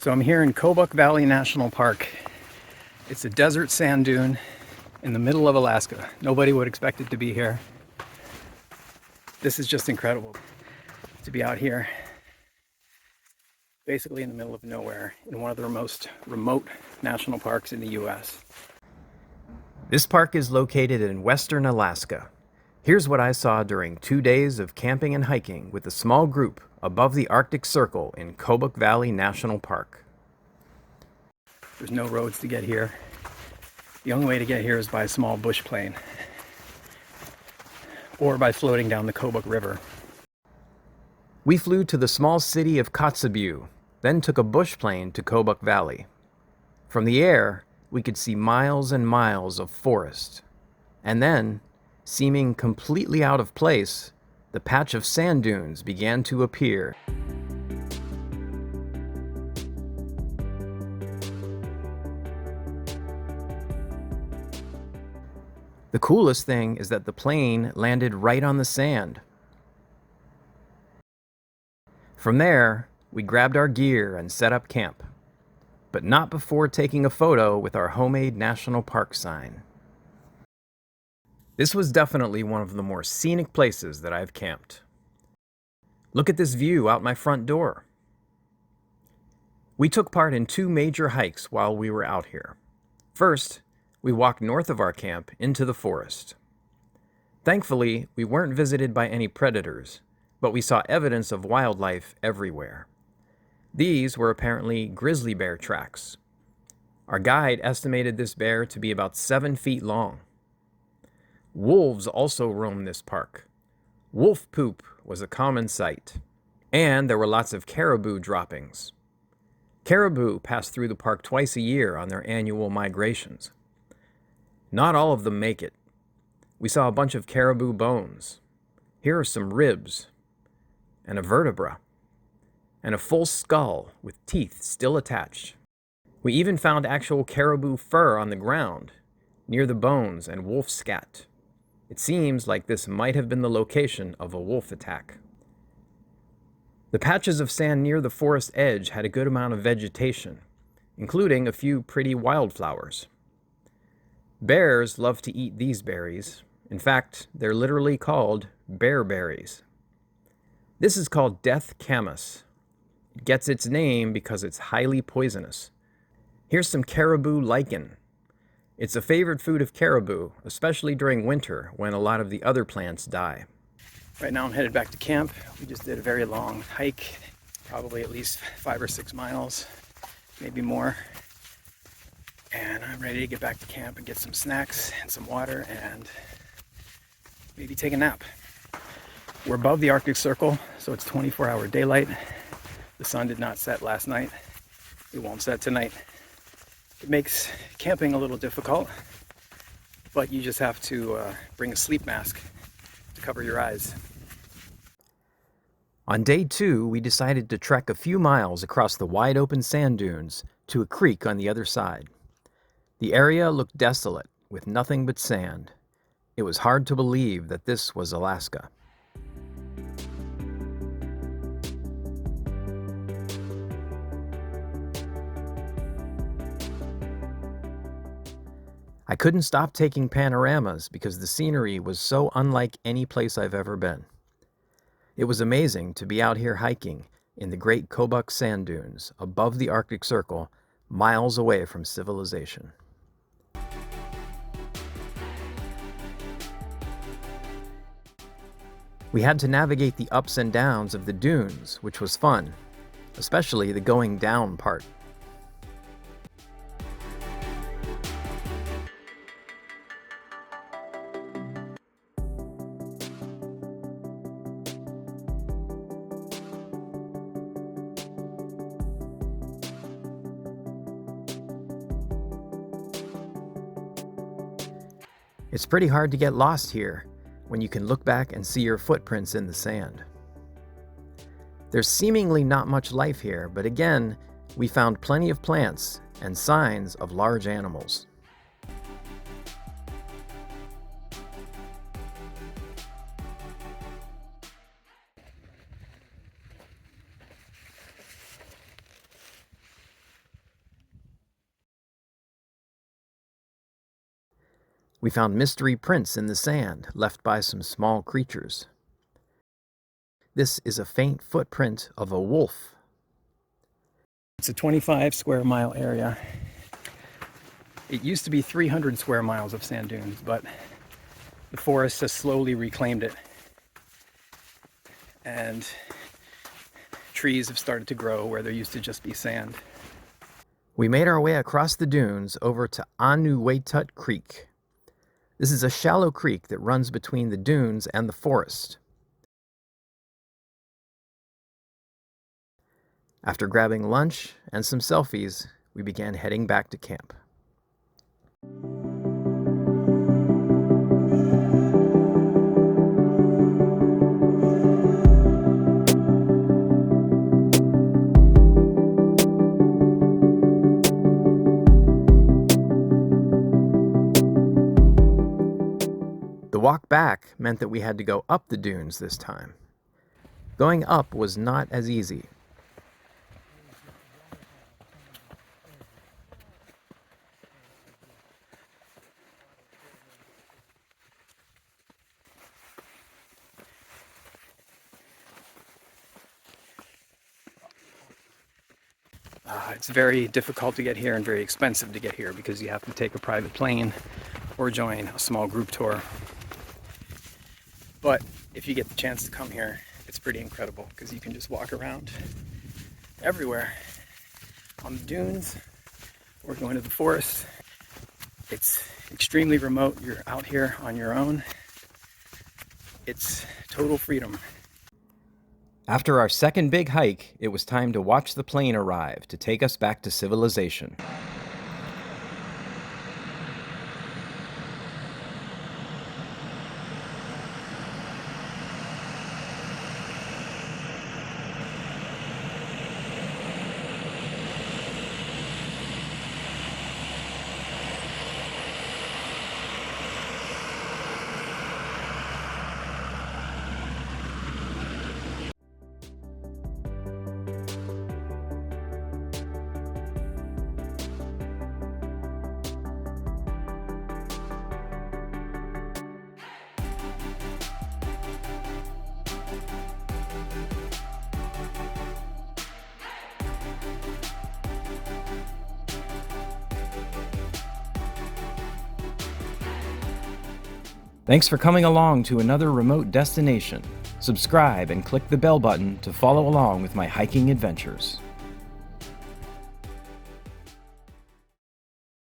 So I'm here in Kobuk Valley National Park. It's a desert sand dune in the middle of Alaska. Nobody would expect it to be here. This is just incredible to be out here, basically in the middle of nowhere, in one of the most remote national parks in the US. This park is located in western Alaska. Here's what I saw during 2 days of camping and hiking with a small group above the Arctic Circle in Kobuk Valley National Park. There's no roads to get here. The only way to get here is by a small bush plane or by floating down the Kobuk River. We flew to the small city of Kotzebue, then took a bush plane to Kobuk Valley. From the air, we could see miles and miles of forest. And then, seeming completely out of place, the patch of sand dunes began to appear. The coolest thing is that the plane landed right on the sand. From there, we grabbed our gear and set up camp, but not before taking a photo with our homemade national park sign. This was definitely one of the more scenic places that I've camped. Look at this view out my front door. We took part in 2 major hikes while we were out here. First, we walked north of our camp into the forest. Thankfully, we weren't visited by any predators, but we saw evidence of wildlife everywhere. These were apparently grizzly bear tracks. Our guide estimated this bear to be about 7 feet long. Wolves also roamed this park. Wolf poop was a common sight. And there were lots of caribou droppings. Caribou pass through the park twice a year on their annual migrations. Not all of them make it. We saw a bunch of caribou bones. Here are some ribs, and a vertebra, and a full skull with teeth still attached. We even found actual caribou fur on the ground, near the bones and wolf scat. It seems like this might have been the location of a wolf attack. The patches of sand near the forest edge had a good amount of vegetation, including a few pretty wildflowers. Bears love to eat these berries. In fact, they're literally called bear berries. This is called death camas. It gets its name because it's highly poisonous. Here's some caribou lichen. It's a favorite food of caribou, especially during winter when a lot of the other plants die. Right now I'm headed back to camp. We just did a very long hike, probably at least 5 or 6 miles, maybe more. And I'm ready to get back to camp and get some snacks and some water and maybe take a nap. We're above the Arctic Circle, so it's 24-hour daylight. The sun did not set last night. It won't set tonight. It makes camping a little difficult, but you just have to bring a sleep mask to cover your eyes. On day 2, we decided to trek a few miles across the wide open sand dunes to a creek on the other side. The area looked desolate, with nothing but sand. It was hard to believe that this was Alaska. I couldn't stop taking panoramas because the scenery was so unlike any place I've ever been. It was amazing to be out here hiking in the Great Kobuk Sand Dunes above the Arctic Circle, miles away from civilization. We had to navigate the ups and downs of the dunes, which was fun, especially the going down part. It's pretty hard to get lost here when you can look back and see your footprints in the sand. There's seemingly not much life here, but again, we found plenty of plants and signs of large animals. We found mystery prints in the sand left by some small creatures. This is a faint footprint of a wolf. It's a 25 square mile area. It used to be 300 square miles of sand dunes, but the forest has slowly reclaimed it. And trees have started to grow where there used to just be sand. We made our way across the dunes over to Anuwatut Creek. This is a shallow creek that runs between the dunes and the forest. After grabbing lunch and some selfies, we began heading back to camp. The walk back meant that we had to go up the dunes this time. Going up was not as easy. It's very difficult to get here and very expensive to get here because you have to take a private plane or join a small group tour. But if you get the chance to come here, it's pretty incredible because you can just walk around everywhere on the dunes or go into the forest. It's extremely remote. You're out here on your own. It's total freedom. After our second big hike, it was time to watch the plane arrive to take us back to civilization. Thanks for coming along to another remote destination. Subscribe and click the bell button to follow along with my hiking adventures.